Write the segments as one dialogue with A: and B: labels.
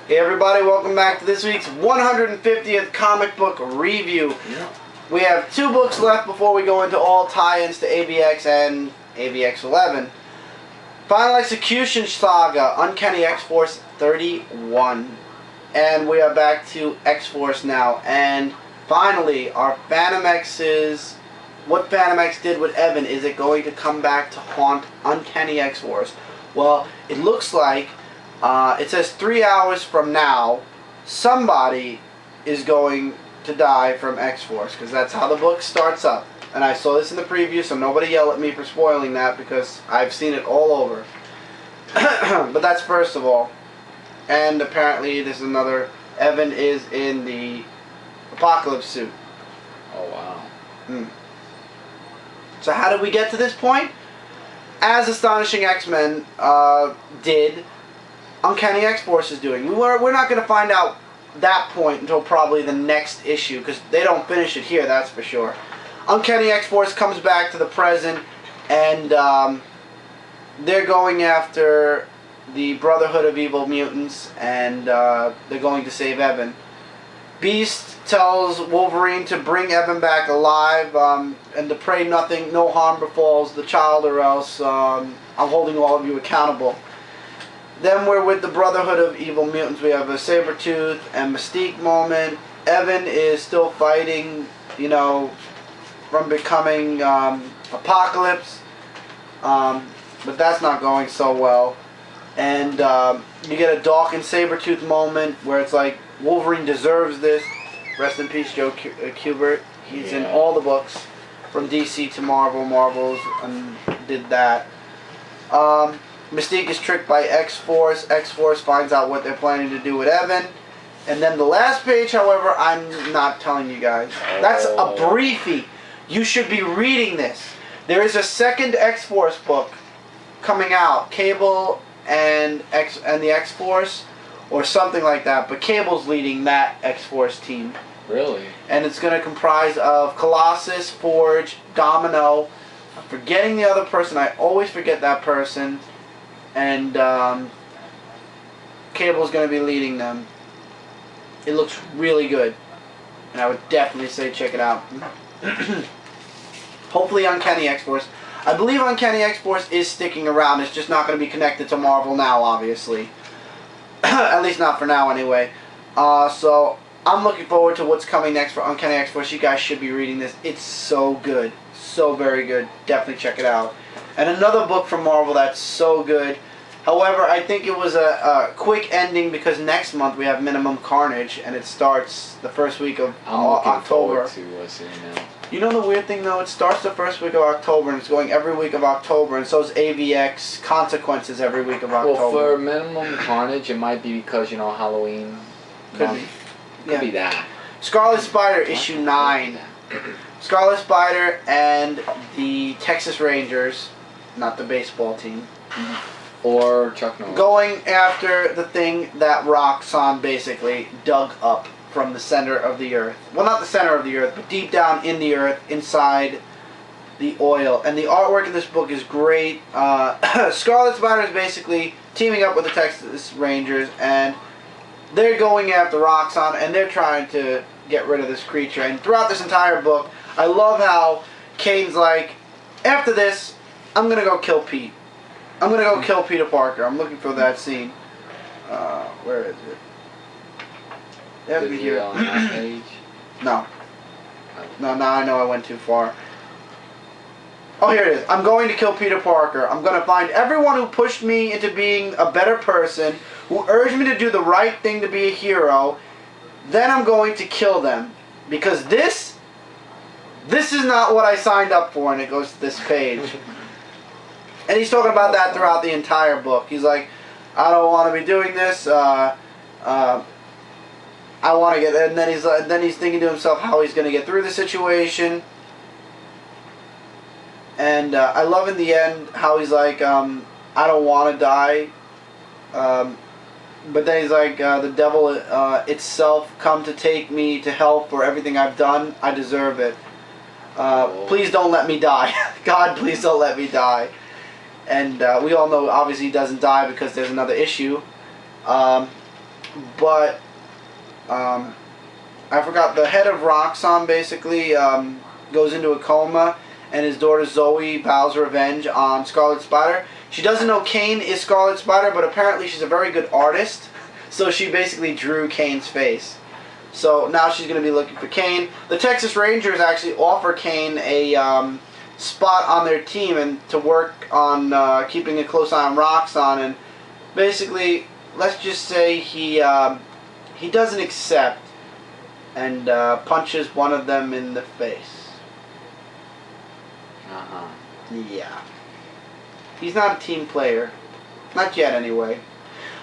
A: Hey everybody, welcome back to this week's 150th comic book review.
B: Yeah.
A: We have 2 books left before we go into all tie-ins to AVX and AVX 11. Final Execution Saga, Uncanny X-Force 31. And we are back to X-Force now. And finally, our Phantom X's... What Phantom X did with Evan, is it going to come back to haunt Uncanny X-Force? Well, it looks like... it says 3 hours from now, somebody is going to die from X-Force, because that's how the book starts up. And I saw this in the preview, so nobody yell at me for spoiling that, because I've seen it all over. But that's first of all. And apparently this is another, Evan is in the Apocalypse suit.
B: Oh, wow.
A: So how did we get to this point? As Astonishing X-Men did, Uncanny X-Force is doing. We're not going to find out that point until probably the next issue, because they don't finish it here, that's for sure. Uncanny X-Force comes back to the present, and they're going after the Brotherhood of Evil Mutants, and they're going to save Evan. Beast tells Wolverine to bring Evan back alive, and to pray no harm befalls the child, or else I'm holding all of you accountable. Then we're with the Brotherhood of Evil Mutants. We have a Sabretooth and Mystique moment. Evan is still fighting, you know, from becoming Apocalypse. But that's not going so well. And you get a Dark and Sabretooth moment where it's like, Wolverine deserves this. Rest in peace, Joe Kubert. He's in all the books from DC to Marvel. Marvel's and did that. Mystique is tricked by X-Force. X-Force finds out what they're planning to do with Evan. And then the last page, however, I'm not telling you guys. That's a briefie. You should be reading this. There is a second X-Force book coming out. Cable and the X-Force, or something like that. But Cable's leading that X-Force team.
B: Really?
A: And it's going to comprise of Colossus, Forge, Domino. I'm forgetting the other person. I always forget that person. And Cable's going to be leading them. It looks really good. And I would definitely say check it out. Hopefully Uncanny X-Force. I believe Uncanny X-Force is sticking around. It's just not going to be connected to Marvel now, obviously. At least not for now, anyway. So I'm looking forward to what's coming next for Uncanny X-Force. You guys should be reading this. It's so good. So very good. Definitely check it out. And another book from Marvel that's so good. However, I think it was a quick ending, because next month we have Minimum Carnage, and it starts the first week of October.
B: To seeing that.
A: You know the weird thing though? It starts the first week of October, and it's going every week of October, and so is AVX Consequences every week of October.
B: Well, for Minimum Carnage, it might be because, you know, Halloween.
A: Could be.
B: Could be that.
A: Scarlet Spider, issue 9. Scarlet Spider and the Texas Rangers, not the baseball team,
B: Or Chuck Norris.
A: going after the thing that Roxxon basically dug up from the center of the earth. Well, not the center of the earth, but deep down in the earth, inside the oil. And the artwork in this book is great. Scarlet Spider is basically teaming up with the Texas Rangers, and they're going after Roxxon, and they're trying to get rid of this creature. And throughout this entire book, I love how Kane's like, after this, I'm going to go kill Pete. I'm going to go kill Peter Parker. I'm looking for that scene. Where is it? It has to be here.
B: On that page?
A: No. No, now I know I went too far. Oh, here it is. I'm going to kill Peter Parker. I'm going to find everyone who pushed me into being a better person, who urged me to do the right thing to be a hero. Then I'm going to kill them. Because this is not what I signed up for, and it goes to this page. And he's talking about that throughout the entire book. He's like, I don't want to be doing this. I want to get, and then he's thinking to himself how he's going to get through the situation. And I love in the end how he's like, I don't want to die. But then he's like, the devil itself come to take me to hell for everything I've done. I deserve it. Please don't let me die. God, please don't let me die. And we all know, obviously, he doesn't die because there's another issue. but I forgot, the head of Roxxon basically goes into a coma, and his daughter Zoe vows revenge on Scarlet Spider. She doesn't know Kane is Scarlet Spider, but apparently she's a very good artist, so she basically drew Kane's face. So now she's going to be looking for Kane. The Texas Rangers actually offer Kane a spot on their team and to work on keeping a close eye on Roxxon, and basically, let's just say he doesn't accept and punches one of them in the face.
B: Uh-huh.
A: Yeah. He's not a team player. Not yet, anyway.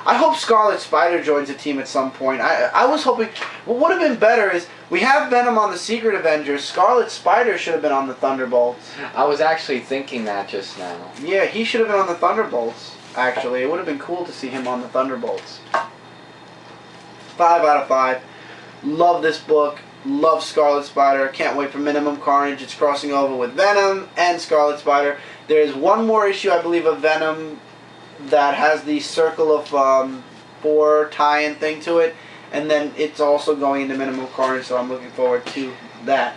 A: I hope Scarlet Spider joins the team at some point. I was hoping... What would have been better is, we have Venom on the Secret Avengers. Scarlet Spider should have been on the Thunderbolts.
B: I was actually thinking that just now.
A: Yeah, he should have been on the Thunderbolts, actually. It would have been cool to see him on the Thunderbolts. 5 out of 5. Love this book. Love Scarlet Spider. Can't wait for Minimum Carnage. It's crossing over with Venom and Scarlet Spider. There's one more issue, I believe, of Venom that has the Circle of 4 tie-in thing to it. And then it's also going into Minimum Carnage, so I'm looking forward to that.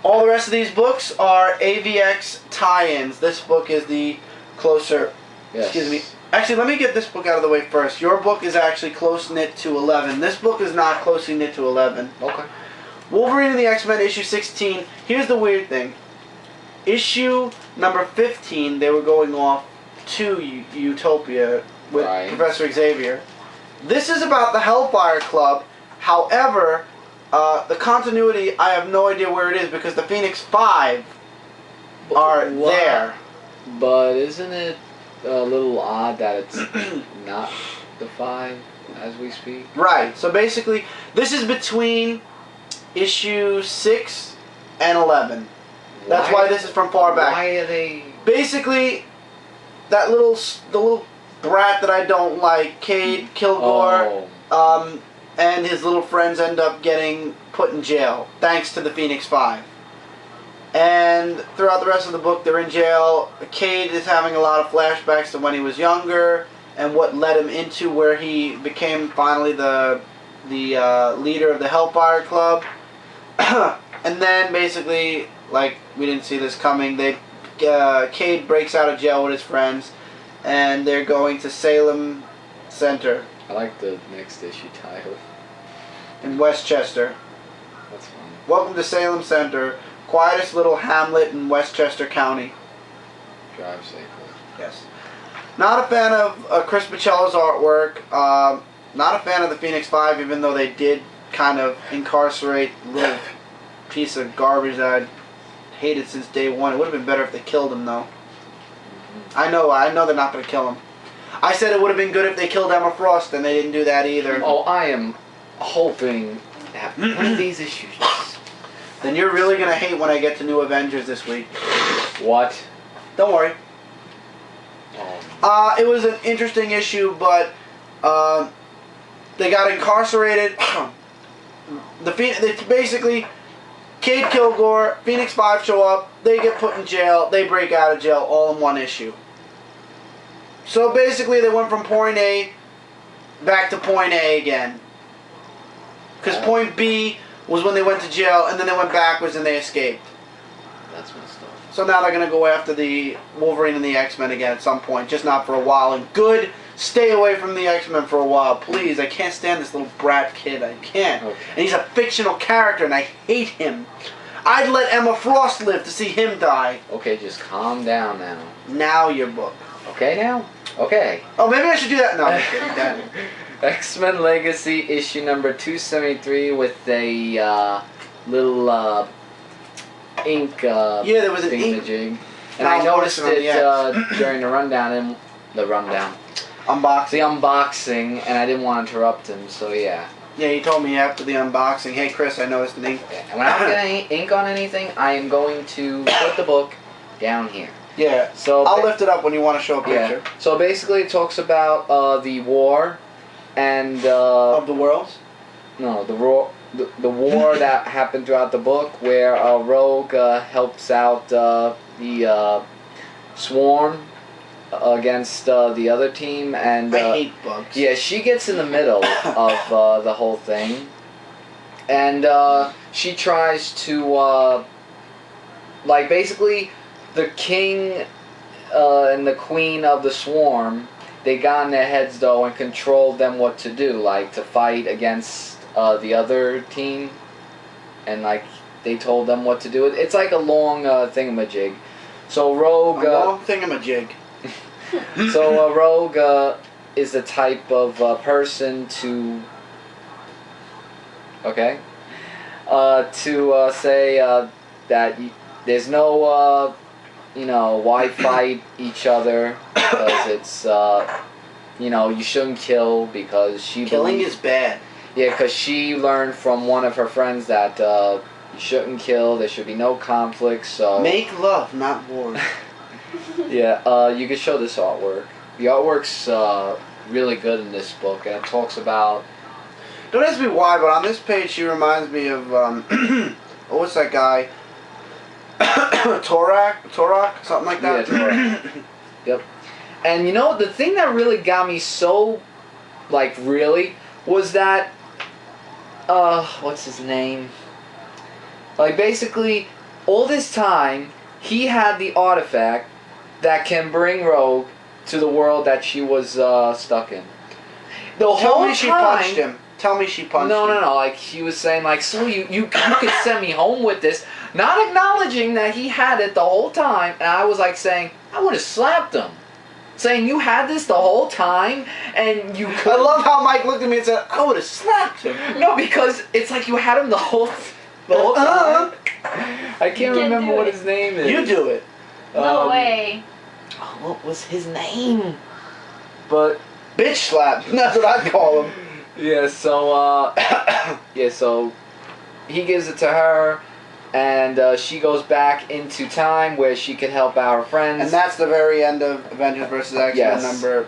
A: All the rest of these books are AVX tie-ins. This book is the closer...
B: Yes.
A: Excuse me. Actually, let me get this book out of the way first. Your book is actually close-knit to 11. This book is not closely knit to 11.
B: Okay.
A: Wolverine and the X-Men, issue 16. Here's the weird thing. Issue number 15, they were going off to Utopia with Professor Xavier. This is about the Hellfire Club. However, the continuity, I have no idea where it is because the Phoenix 5 are there.
B: But isn't it a little odd that it's not the 5 as we speak?
A: Right. So basically, this is between issue 6 and 11. That's why this is from far back.
B: Why are they...
A: Basically, the little brat that I don't like, Cade Kilgore, and his little friends end up getting put in jail, thanks to the Phoenix 5. And throughout the rest of the book, they're in jail. Cade is having a lot of flashbacks to when he was younger, and what led him into where he became finally the leader of the Hellfire Club. And then basically, like, we didn't see this coming, Cade breaks out of jail with his friends, and they're going to Salem Center.
B: I like the next issue title.
A: In Westchester.
B: That's funny.
A: Welcome to Salem Center, quietest little hamlet in Westchester County.
B: Drive safely.
A: Yes. Not a fan of Chris Bichello's artwork. Not a fan of the Phoenix 5, even though they did kind of incarcerate a little piece of garbage that I'd hated since day one. It would have been better if they killed him, though. I know they're not going to kill him. I said it would have been good if they killed Emma Frost, and they didn't do that either.
B: Oh, I am hoping that one of these issues...
A: Then you're really going to hate when I get to New Avengers this week.
B: What?
A: Don't worry.
B: Oh.
A: It was an interesting issue, but they got incarcerated. Basically, Cade Kilgore, Phoenix 5 show up, they get put in jail, they break out of jail all in one issue. So basically they went from point A back to point A again. Because point B was when they went to jail, and then they went backwards and they escaped.
B: That's messed up.
A: So now they're going to go after the Wolverine and the X-Men again at some point, just not for a while. And good, stay away from the X-Men for a while, please. I can't stand this little brat kid. I can't. Okay. And he's a fictional character, and I hate him. I'd let Emma Frost live to see him die.
B: Okay, just calm down now.
A: Now your book.
B: Okay now? Okay.
A: Oh, maybe I should do that. No, I'm kidding.
B: XMen Legacy issue number 273 with a little ink
A: yeah, there was an ink
B: jig. And I noticed it during the rundown. The
A: unboxing.
B: The unboxing, and I didn't want to interrupt him, so yeah.
A: Yeah, he told me after the unboxing, hey Chris, I noticed an ink.
B: And when I don't get any ink on anything, I am going to put the book down here.
A: Yeah, so I'll lift it up when you want to show a picture.
B: Yeah. So basically it talks about the war and...
A: of the worlds?
B: No, the war that happened throughout the book where Rogue helps out the Swarm against the other team, and
A: I hate bugs.
B: yeah, she gets in the middle of the whole thing, and she tries to like basically the king and the queen of the swarm. They got in their heads though and controlled them what to do, like to fight against the other team, and like they told them what to do. It's like a long thingamajig. So Rogue.
A: A long thingamajig.
B: So Rogue is the type of person to. Okay. To say that there's no. Why fight each other? Because it's, you shouldn't kill because she...
A: Killing is bad.
B: Yeah, because she learned from one of her friends that you shouldn't kill, there should be no conflict, so...
A: Make love, not war.
B: Yeah, you can show this artwork. The artwork's really good in this book, and it talks about...
A: Don't ask me why, but on this page she reminds me of, what's that guy? Torak, something like that.
B: Yeah, Torak. Yep. And the thing that really got me so, really, was that, what's his name? Like, basically, all this time, he had the artifact that can bring Rogue to the world that she was stuck in.
A: Tell me she punched him. Tell me she punched him.
B: No. Like, he was saying, like, so you could send me home with this. Not acknowledging that he had it the whole time. And I was, like, saying, I would have slapped him. Saying, you had this the whole time, and you could...
A: I love how Mike looked at me and said, I would have slapped him.
B: No, because it's like you had him the whole time. I can't remember what his name is.
A: You do it.
C: No way.
B: Oh, what was his name? But...
A: Bitch slap. That's what I'd call him.
B: Yeah, so, so he gives it to her, and she goes back into time where she can help out her friends.
A: And that's the very end of Avengers Versus X-Men
B: Yes.
A: number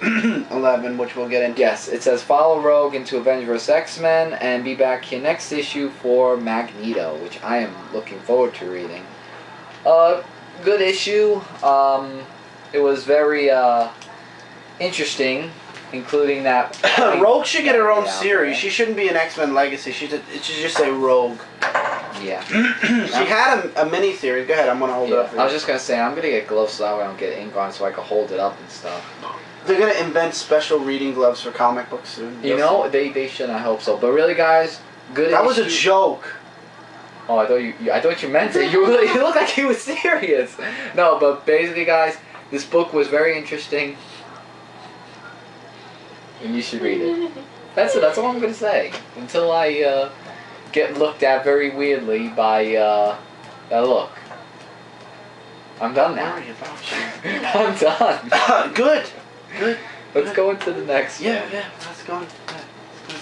A: 11, which we'll get into.
B: Yes, it says follow Rogue into Avengers Versus X-Men, and be back here next issue for Magneto, which I am looking forward to reading. Good issue. It was very, interesting. Including that...
A: Rogue should get her own series. She shouldn't be an X-Men Legacy. It should just say Rogue.
B: Yeah.
A: She had a mini-series. Go ahead, I'm going to hold it up for you.
B: I was just going to say, I'm going to get gloves so that way I don't get ink on it so I can hold it up and stuff.
A: They're going to invent special reading gloves for comic books soon.
B: They should. I hope so. But really, guys, good
A: That was a joke.
B: Oh, I thought you meant it. You looked like you were serious. No, but basically, guys, this book was very interesting. And you should read it. That's all I'm going to say. Until I get looked at very weirdly by that look. I'm done now.
A: Worry about you.
B: I'm done.
A: Good.
B: Let's go into the next one.
A: Yeah. Let's go into the next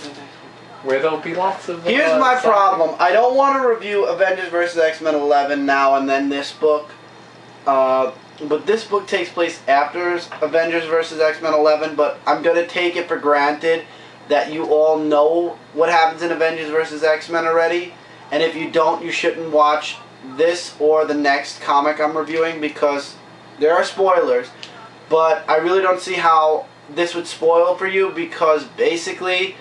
A: one.
B: Where there'll be lots of...
A: Here's my problem. I don't want to review Avengers vs. X-Men 11 now and then this book. But this book takes place after Avengers vs. X-Men 11, but I'm going to take it for granted that you all know what happens in Avengers vs. X-Men already. And if you don't, you shouldn't watch this or the next comic I'm reviewing because there are spoilers. But I really don't see how this would spoil for you because basically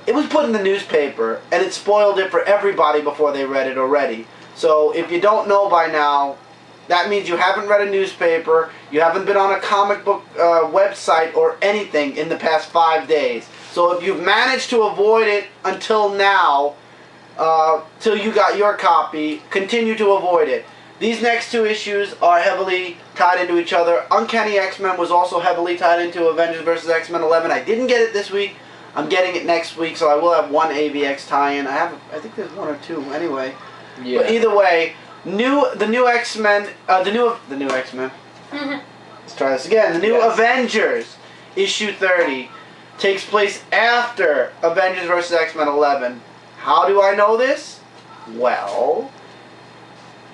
A: it was put in the newspaper and it spoiled it for everybody before they read it already. So if you don't know by now, that means you haven't read a newspaper, you haven't been on a comic book website or anything in the past 5 days. So if you've managed to avoid it until now, till you got your copy, continue to avoid it. These next two issues are heavily tied into each other. Uncanny X-Men was also heavily tied into Avengers vs. X-Men 11. I didn't get it this week. I'm getting it next week, so I will have one AVX tie-in. I think there's one or two anyway. Yeah. But either way, the new X-Men, the new X-Men. Let's try this again. The new Avengers, issue 30, takes place after Avengers vs. X-Men 11. How do I know this? Well,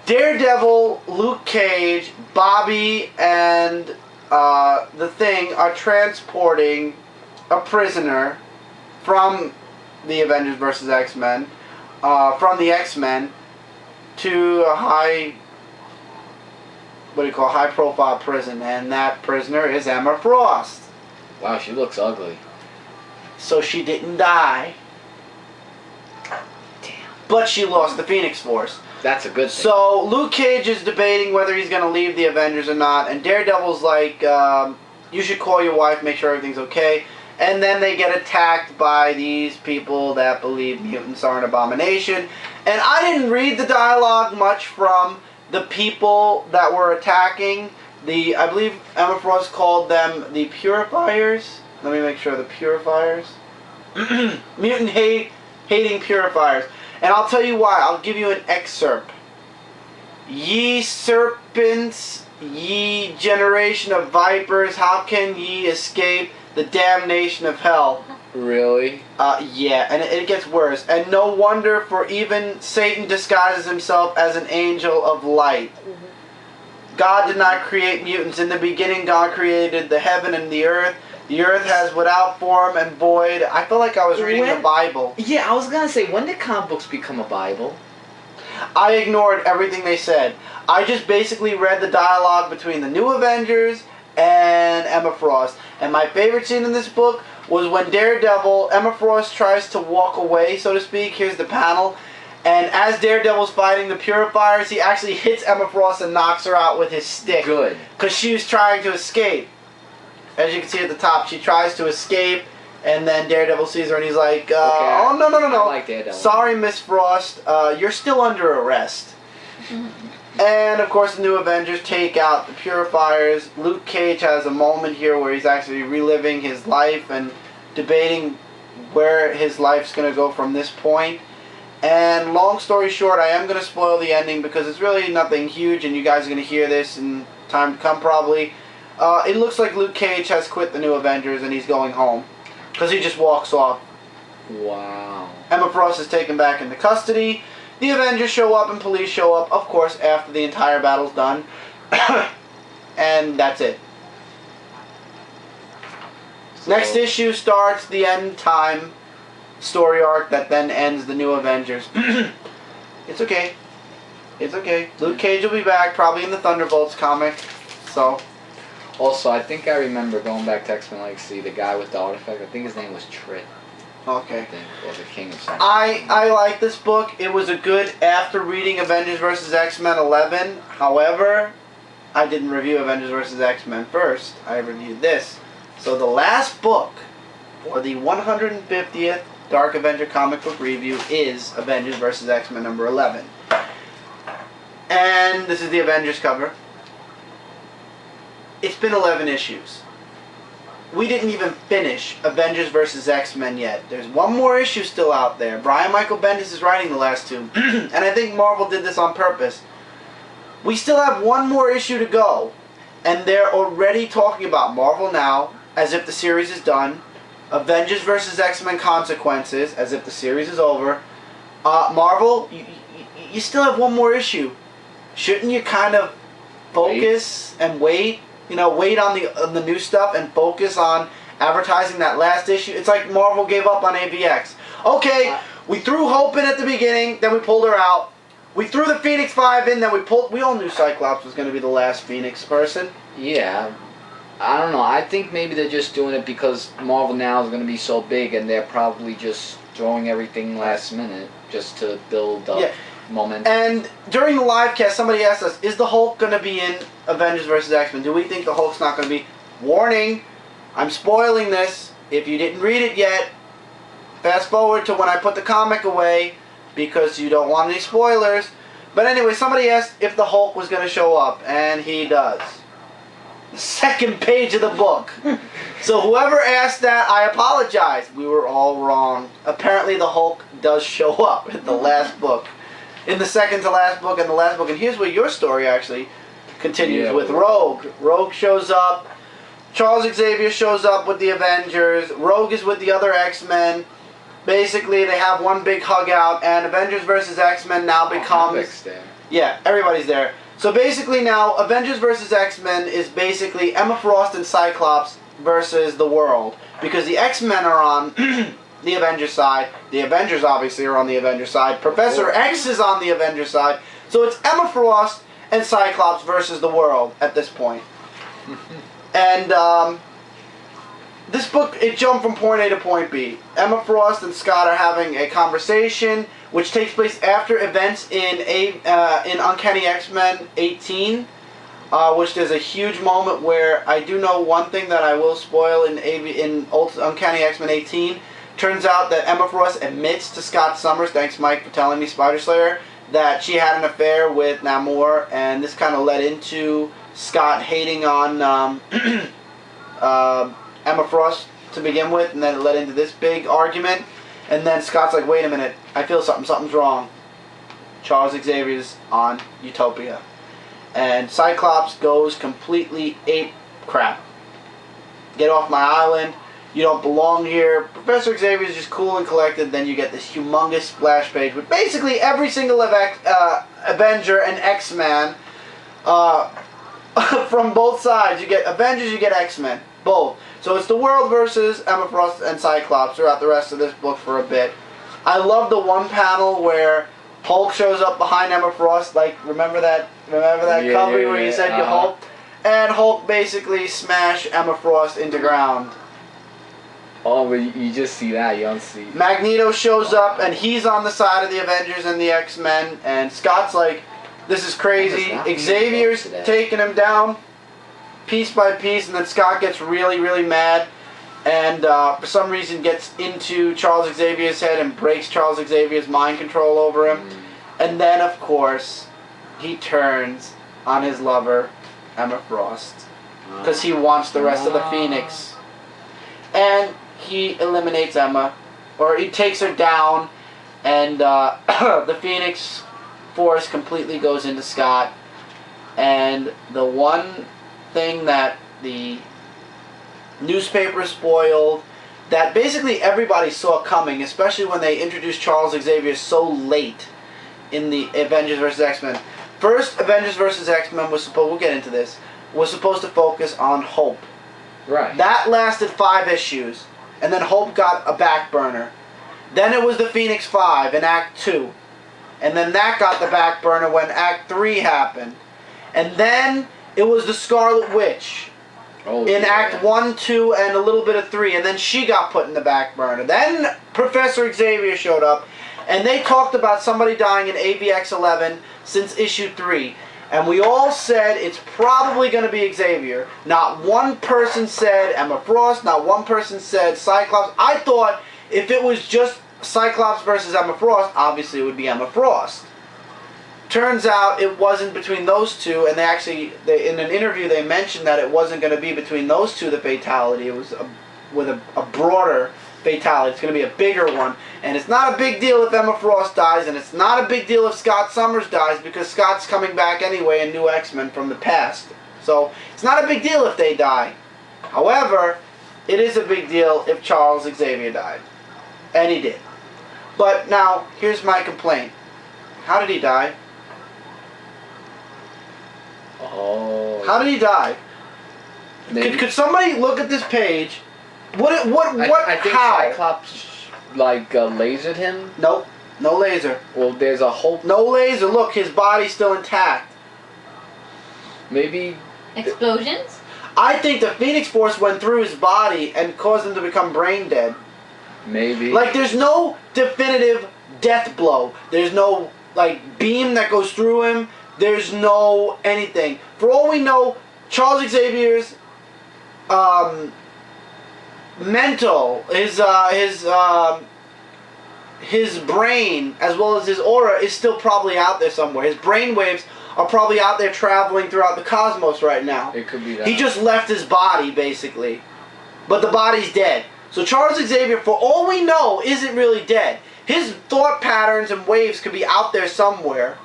A: Daredevil, Luke Cage, Bobby, and the Thing are transporting a prisoner from the Avengers vs. X-Men, from the X-Men, to a high what do you call, high-profile prison, and that prisoner is Emma Frost.
B: Wow, she looks ugly.
A: So she didn't die.
B: Damn.
A: But she lost the Phoenix Force.
B: That's a good thing.
A: So Luke Cage is debating whether he's going to leave the Avengers or not, and Daredevil's like, you should call your wife, make sure everything's okay. And then they get attacked by these people that believe mutants are an abomination. And I didn't read the dialogue much from the people that were attacking. I believe Emma Frost called them the Purifiers. Let me make sure, the Purifiers. Mutant hating Purifiers. And I'll tell you why. I'll give you an excerpt. Ye serpents, ye generation of vipers, how can ye escape the damnation of hell?
B: Really?
A: Yeah, and it gets worse. And no wonder, for even Satan disguises himself as an angel of light. God did not create mutants. In the beginning, God created the heaven and the earth. The earth has without form and void. I feel like I was reading the Bible.
B: Yeah, I was gonna say, when did comic books become a Bible?
A: I ignored everything they said. I just basically read the dialogue between the New Avengers and Emma Frost. And my favorite scene in this book was when Daredevil, Emma Frost tries to walk away, so to speak. Here's the panel. And as Daredevil's fighting the Purifiers, he actually hits Emma Frost and knocks her out with his stick.
B: Good.
A: Because she was trying to escape. As you can see at the top, she tries to escape, and then Daredevil sees her and he's like, oh, no.
B: I like Daredevil.
A: Sorry, Miss Frost, you're still under arrest. And, of course, the New Avengers take out the Purifiers. Luke Cage has a moment here where he's actually reliving his life and debating where his life's going to go from this point. And long story short, I am going to spoil the ending because it's really nothing huge, and you guys are going to hear this in time to come probably. It looks like Luke Cage has quit the New Avengers and he's going home. Because he just walks off.
B: Wow.
A: Emma Frost is taken back into custody. The Avengers show up and police show up, of course, after the entire battle's done. And that's it.
B: So,
A: next issue starts the end time story arc that then ends the New Avengers. It's okay. It's okay. Luke Cage will be back, probably in the Thunderbolts comic. So...
B: Also, I think I remember going back to XMen Legacy, the guy with the artifact, I think his name was Trit.
A: Okay.
B: I think, or the King of something.
A: I like this book. It was a good, after reading Avengers Versus X-Men 11. However, I didn't review Avengers Versus X-Men first. I reviewed this. So the last book, for the 150th Dark Avenger comic book review, is Avengers Versus X-Men number 11. And this is the Avengers cover. It's been 11 issues. We didn't even finish Avengers vs. X-Men yet. There's one more issue still out there. Brian Michael Bendis is writing the last two. And I think Marvel did this on purpose. We still have one more issue to go. And they're already talking about Marvel Now, as if the series is done. Avengers vs. X-Men Consequences, as if the series is over. Marvel, you still have one more issue. Shouldn't you kind of focus and wait? You know, wait on the new stuff and focus on advertising that last issue. It's like Marvel gave up on AVX. Okay, we threw Hope in at the beginning, then we pulled her out. We threw the Phoenix 5 in, then we all knew Cyclops was going to be the last Phoenix person.
B: Yeah. I don't know. I think maybe they're just doing it because Marvel Now is going to be so big and they're probably just throwing everything last minute just to build up. Yeah. Momentum.
A: And during the live cast, somebody asked us, is the Hulk going to be in Avengers vs. X-Men? Do we think the Hulk's not going to be? Warning, I'm spoiling this. If you didn't read it yet, fast forward to when I put the comic away because you don't want any spoilers. But anyway, somebody asked if the Hulk was going to show up, and he does. The second page of the book. So whoever asked that, I apologize. We were all wrong. Apparently the Hulk does show up in the last book. In the second to last book and the last book. And here's where your story actually continues with Rogue. Rogue shows up. Charles Xavier shows up with the Avengers. Rogue is with the other X-Men. Basically, they have one big hug out. And Avengers vs. X-Men now becomes...
B: there.
A: Yeah, everybody's there. So basically now, Avengers vs. X-Men is basically Emma Frost and Cyclops versus the world. Because the X-Men are on... the Avengers side. The Avengers obviously are on the Avengers side. Professor X is on the Avengers side. So it's Emma Frost and Cyclops versus the world at this point. And this book, it jumped from point A to point B. Emma Frost and Scott are having a conversation which takes place after events in Uncanny X-Men 18, which there's a huge moment where I do know one thing that I will spoil in Uncanny X-Men 18. Turns out that Emma Frost admits to Scott Summers, thanks Mike for telling me, Spider Slayer, that she had an affair with Namor, and this kind of led into Scott hating on Emma Frost to begin with, and then it led into this big argument. And then Scott's like, wait a minute, I feel something's wrong. Charles Xavier's on Utopia. And Cyclops goes completely ape crap. Get off my island. You don't belong here. Professor Xavier's just cool and collected. Then you get this humongous splash page with basically every single Avenger and X-Man from both sides. You get Avengers, you get X-Men. Both. So it's the world versus Emma Frost and Cyclops throughout the rest of this book for a bit. I love the one panel where Hulk shows up behind Emma Frost. Like, remember that cover where you said you Hulk? And Hulk basically smashed Emma Frost into ground.
B: Oh, but you just see that. You don't see...
A: Magneto shows up, and he's on the side of the Avengers and the X-Men. And Scott's like, this is crazy. Xavier's taking him down piece by piece, and then Scott gets really, really mad, and for some reason gets into Charles Xavier's head and breaks Charles Xavier's mind control over him. And then, of course, he turns on his lover, Emma Frost, because he wants the rest of the Phoenix. And he eliminates Emma, or he takes her down, and the Phoenix Force completely goes into Scott. And the one thing that the newspaper spoiled, that basically everybody saw coming, especially when they introduced Charles Xavier so late in the Avengers Versus X-Men. First, Avengers Versus X-Men was supposed, we'll get into this, was supposed to focus on Hope.
B: Right.
A: That lasted 5 issues, and then Hope got a back burner. Then it was the Phoenix 5 in Act 2, and then that got the back burner when Act 3 happened. And then it was the Scarlet Witch in Act 1, 2, and a little bit of 3, and then she got put in the back burner. Then Professor Xavier showed up, and they talked about somebody dying in AVX 11 since issue 3. And we all said it's probably going to be Xavier. Not one person said Emma Frost, not one person said Cyclops. I thought if it was just Cyclops versus Emma Frost, obviously it would be Emma Frost. Turns out it wasn't between those two, and they in an interview they mentioned that it wasn't going to be between those two, the fatality. It was with a broader fatality. It's going to be a bigger one, and it's not a big deal if Emma Frost dies, and it's not a big deal if Scott Summers dies, because Scott's coming back anyway in New X-Men from the past. So it's not a big deal if they die. However, it is a big deal if Charles Xavier died, and he did. But now, here's my complaint. How did he die?
B: Oh.
A: How did he die? Could somebody look at this page?
B: I think
A: how?
B: Cyclops lasered him.
A: Nope, no laser.
B: Well, there's a whole.
A: No laser. Look, his body's still intact.
B: Maybe.
C: Explosions?
A: I think the Phoenix Force went through his body and caused him to become brain dead.
B: Maybe.
A: Like, there's no definitive death blow. There's no beam that goes through him. There's no anything. For all we know, Charles Xavier's mental, his brain, as well as his aura, is still probably out there somewhere. His brain waves are probably out there traveling throughout the cosmos right now.
B: It could be that.
A: He just left his body, basically. But the body's dead. So Charles Xavier, for all we know, isn't really dead. His thought patterns and waves could be out there somewhere.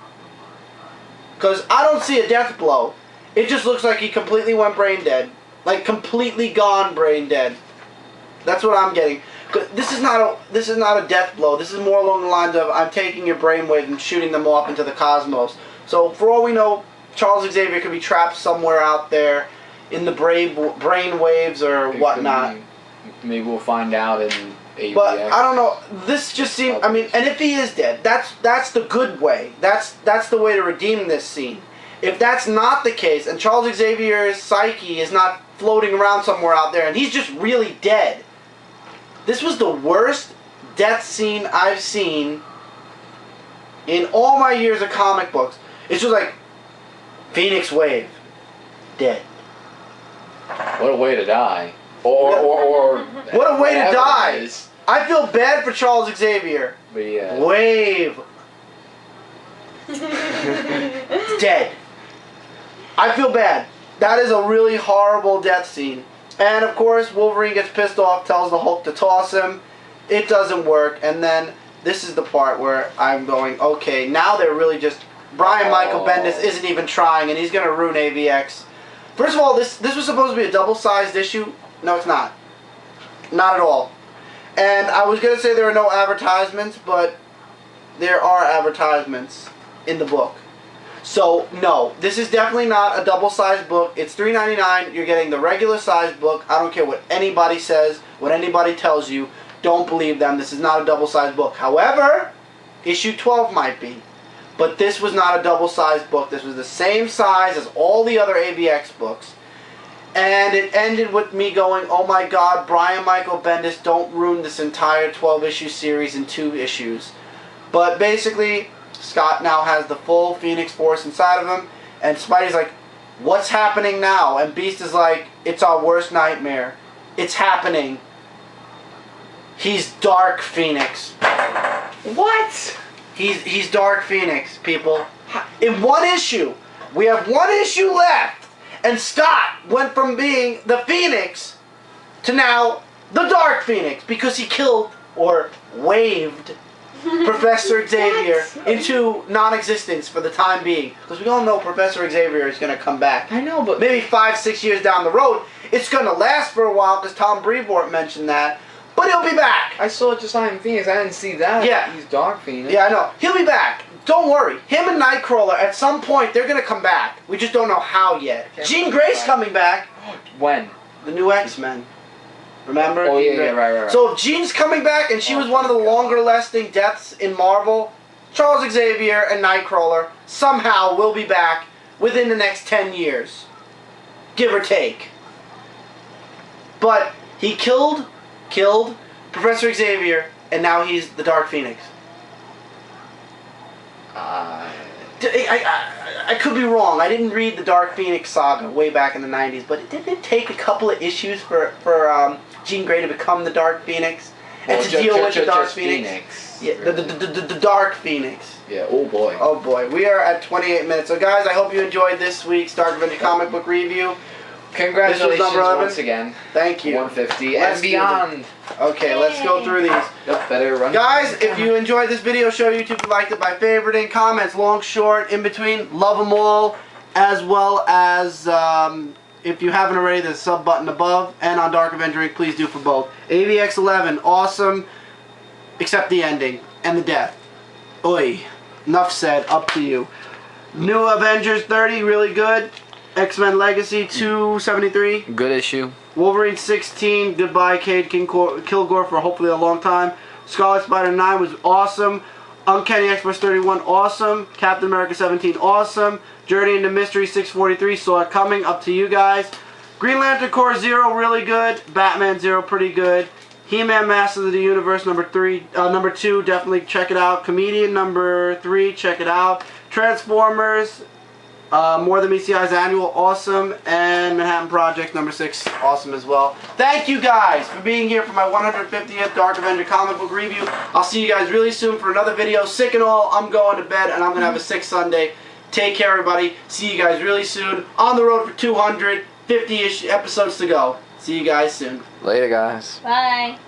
A: Because I don't see a death blow. It just looks like he completely went brain dead. Like, completely gone brain dead. That's what I'm getting. This is not a death blow. This is more along the lines of, I'm taking your brainwaves and shooting them off into the cosmos. So, for all we know, Charles Xavier could be trapped somewhere out there in the brain waves or whatnot.
B: Maybe we'll find out in AVX.
A: But I don't know. This just seems. I mean, and if he is dead, that's the good way. That's the way to redeem this scene. if that's not the case, and Charles Xavier's psyche is not floating around somewhere out there, and he's just really dead, this was the worst death scene I've seen in all my years of comic books. It's just like, Phoenix Wave, dead.
B: What a way to die. Or
A: what a way to die.
B: Is.
A: I feel bad for Charles Xavier.
B: But yeah.
A: Wave. It's dead. I feel bad. That is a really horrible death scene. And of course, Wolverine gets pissed off, tells the Hulk to toss him. It doesn't work. And then this is the part where I'm going, okay, now they're really just... Brian Michael Bendis isn't even trying, and he's going to ruin AVX. First of all, this was supposed to be a double-sized issue. No, it's not. Not at all. And I was going to say there are no advertisements, but there are advertisements in the book. So, no, this is definitely not a double-sized book. It's $3.99. You're getting the regular-sized book. I don't care what anybody says, what anybody tells you. Don't believe them. This is not a double-sized book. However, issue 12 might be. But this was not a double-sized book. This was the same size as all the other AVX books. And it ended with me going, oh my god, Brian Michael Bendis, don't ruin this entire 12-issue series in 2 issues. But basically, Scott now has the full Phoenix Force inside of him. And Spidey's like, what's happening now? And Beast is like, it's our worst nightmare. It's happening. He's Dark Phoenix.
B: What?
A: He's Dark Phoenix, people. In 1 issue, we have 1 issue left, and Scott went from being the Phoenix to now the Dark Phoenix because he killed or waved Professor Xavier into non-existence for the time being. Because we all know Professor Xavier is going to come back.
B: I know, but
A: maybe 5-6 years down the road, it's going to last for a while because Tom Brevoort mentioned that. But he'll be back.
B: I saw just I'm Phoenix. I didn't see that.
A: Yeah.
B: He's Dark Phoenix.
A: Yeah, I know. He'll be back. Don't worry. Him and Nightcrawler, at some point, they're going to come back. We just don't know how yet. Jean Grey's coming back.
B: When?
A: The new X-Men. Remember?
B: Oh, yeah, right.
A: So if Jean's coming back, and she was one of the longer-lasting deaths in Marvel, Charles Xavier and Nightcrawler somehow will be back within the next 10 years. Give or take. But he killed Professor Xavier, and now he's the Dark Phoenix. I could be wrong. I didn't read the Dark Phoenix saga way back in the 90s, but didn't it take a couple of issues for Jean Grey to become the Dark Phoenix and to deal with the Dark Phoenix? Yeah, the Dark Phoenix.
B: Yeah. Oh boy.
A: Oh boy. We are at 28 minutes. So guys, I hope you enjoyed this week's Dark Avenger comic book review.
B: Congratulations once again.
A: Thank you.
B: 150 and beyond.
A: Okay, let's go through these.
B: Yep, better run.
A: Guys, if you enjoyed this video, show YouTube if you liked it by favoriting, comments, long, short, in between. Love them all. As well as, if you haven't already, there's a sub button above. And on Dark Avenger Inc., please do for both. AVX 11, awesome. Except the ending and the death. Oi. Enough said. Up to you. New Avengers 30, really good. XMen Legacy 273.
B: Good issue.
A: Wolverine 16. Goodbye, Cade Kilgore, for hopefully a long time. Scarlet Spider 9 was awesome. Uncanny X-Force 31, awesome. Captain America 17, awesome. Journey into Mystery 643, saw it coming. Up to you guys. Green Lantern Corps 0, really good. Batman 0, pretty good. He-Man Masters of the Universe number 2, definitely check it out. Comedian number 3, check it out. Transformers. More Than Meets the Eye's annual, awesome, and Manhattan Project number 6, awesome as well. Thank you guys for being here for my 150th Dark Avenger comic book review. I'll see you guys really soon for another video. Sick and all, I'm going to bed, and I'm going to have a sick Sunday. Take care, everybody. See you guys really soon. On the road for 250-ish episodes to go. See you guys soon.
B: Later, guys.
C: Bye.